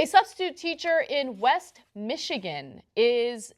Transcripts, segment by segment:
A substitute teacher in West Michigan is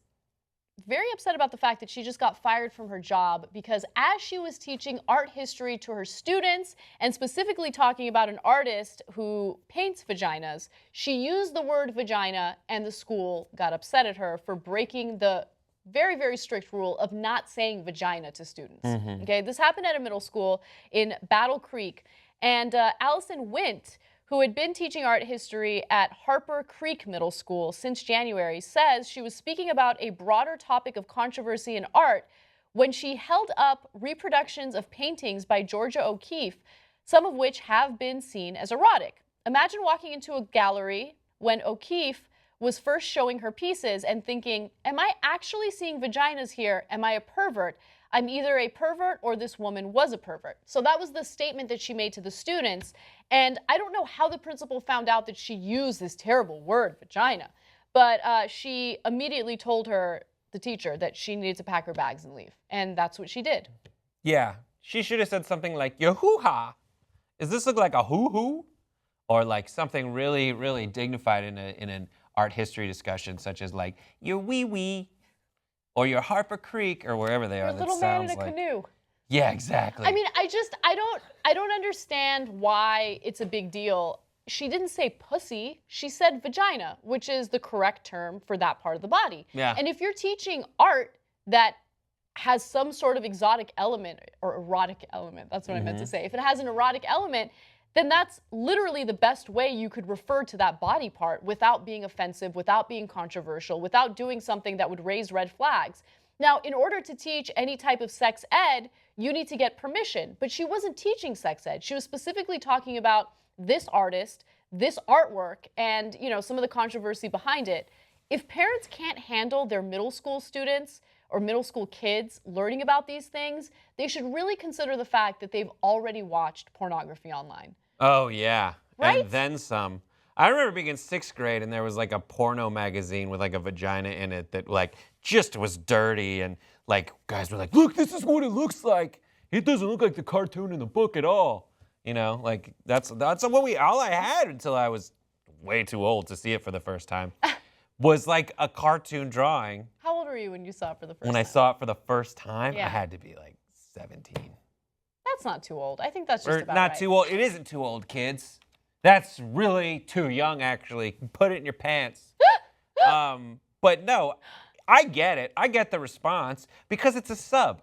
very upset about the fact that she just got fired from her job because as she was teaching art history to her students, and specifically talking about an artist who paints vaginas, she used the word vagina, and the school got upset at her for breaking the very, very strict rule of not saying vagina to students. Okay, this happened at a middle school in Battle Creek, and Allison Wint, who had been teaching art history at Harper Creek Middle School since January, says she was speaking about a broader topic of controversy in art when she held up reproductions of paintings by Georgia O'Keeffe, some of which have been seen as erotic. Imagine walking into a gallery when O'Keeffe was first showing her pieces and thinking, am I actually seeing vaginas here? Am I a pervert? I'm either a pervert or this woman was a pervert. So that was the statement that she made to the students. And I don't know how the principal found out that she used this terrible word, vagina, but she immediately told the teacher, that she needed to pack her bags and leave. And that's what she did. Yeah, she should have said something like, your hoo-ha. Does this look like a hoo-hoo? Or like something really, really dignified in an art history discussion, such as like, your wee-wee. Or your Harper Creek, or wherever they are. Or a little man in a canoe. Yeah, exactly. I mean, I don't understand why it's a big deal. She didn't say pussy, she said vagina, which is the correct term for that part of the body. Yeah. And if you're teaching art that has some sort of exotic element, or erotic element, that's what I meant to say. If it has an erotic element, then that's literally the best way you could refer to that body part without being offensive, without being controversial, without doing something that would raise red flags. Now, in order to teach any type of sex ed, you need to get permission, but she wasn't teaching sex ed. She was specifically talking about this artist, this artwork, and some of the controversy behind it. If parents can't handle their middle school students or middle school kids learning about these things, they should really consider the fact that they've already watched pornography online. Oh, yeah. Right? And then some. I remember being in 6th grade and there was like a porno magazine with like a vagina in it that like just was dirty, and like guys were like, look, this is what it looks like. It doesn't look like the cartoon in the book at all. Like that's what all I had until I was way too old to see it for the first time. Was like a cartoon drawing. How old were you when you saw it for the first time? When I saw it for the first time, Yeah. I had to be like 17. That's not too old. I think that's just about Not right. too old. It isn't too old, kids. That's really too young, actually. Put it in your pants. But no, I get it. I get the response because it's a sub.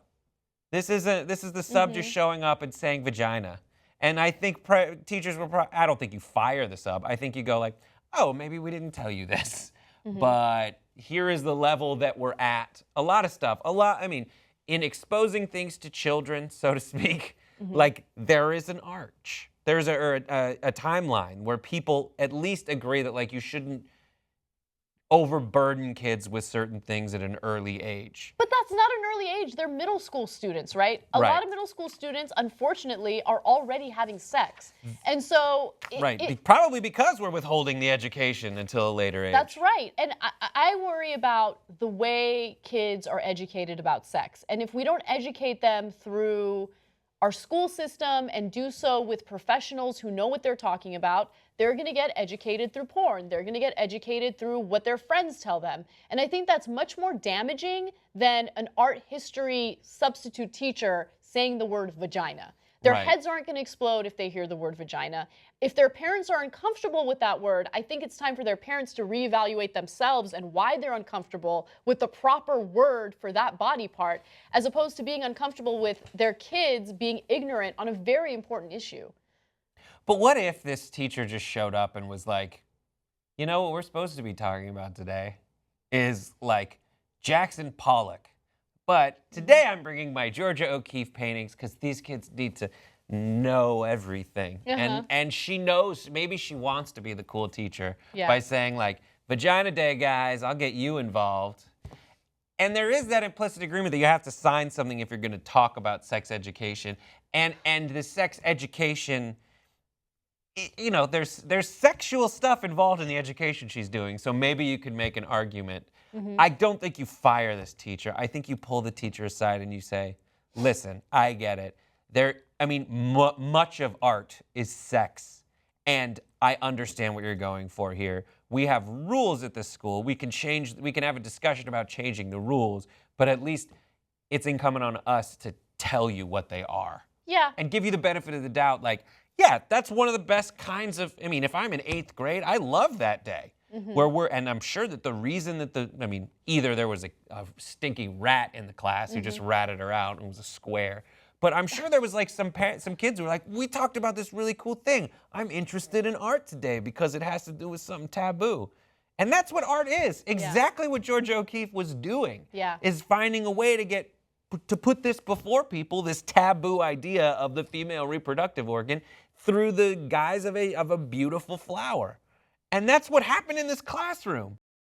This is the sub just showing up and saying vagina. And I think teachers will I don't think you fire the sub. I think you go like, oh, maybe we didn't tell you this. But here is the level that we're at. A lot of stuff. In exposing things to children, so to speak, like there is an arch. There's a timeline where people at least agree that like you shouldn't overburden kids with certain things at an early age. But that's not an early age. They're middle school students, right? A lot of middle school students, unfortunately, are already having sex. And so... Probably because we're withholding the education until a later age. That's right. And I worry about the way kids are educated about sex. And if we don't educate them through our school system and do so with professionals who know what they're talking about, they're going to get educated through porn. They're going to get educated through what their friends tell them. And I think that's much more damaging than an art history substitute teacher saying the word vagina. Their heads aren't going to explode if they hear the word vagina. If their parents are uncomfortable with that word, I think it's time for their parents to reevaluate themselves and why they're uncomfortable with the proper word for that body part, as opposed to being uncomfortable with their kids being ignorant on a very important issue. But what if this teacher just showed up and was like, you know what we're supposed to be talking about today is like Jackson Pollock. But today I'm bringing my Georgia O'Keeffe paintings because these kids need to know everything. And she knows, maybe she wants to be the cool teacher by saying like, Vagina Day, guys, I'll get you involved. And there is that implicit agreement that you have to sign something if you're going to talk about sex education. And the sex education, there's sexual stuff involved in the education she's doing. So maybe you could make an argument. I don't think you fire this teacher. I think you pull the teacher aside and you say, listen, I get it. Much of art is sex. And I understand what you're going for here. We have rules at this school. We can have a discussion about changing the rules, but at least it's incumbent on us to tell you what they are. Yeah. And give you the benefit of the doubt, like, yeah, that's one of the best kinds of, I mean, if I'm in 8th grade, I love that day. And I'm sure that the reason that either there was a stinky rat in the class who just ratted her out and was a square, but I'm sure there was like some kids who were like, we talked about this really cool thing. I'm interested in art today because it has to do with something taboo. And that's what art is. Exactly what Georgia O'Keeffe was doing. Yeah. Is finding a way to put this before people, this taboo idea of the female reproductive organ through the guise of a beautiful flower. And that's what happened in this classroom.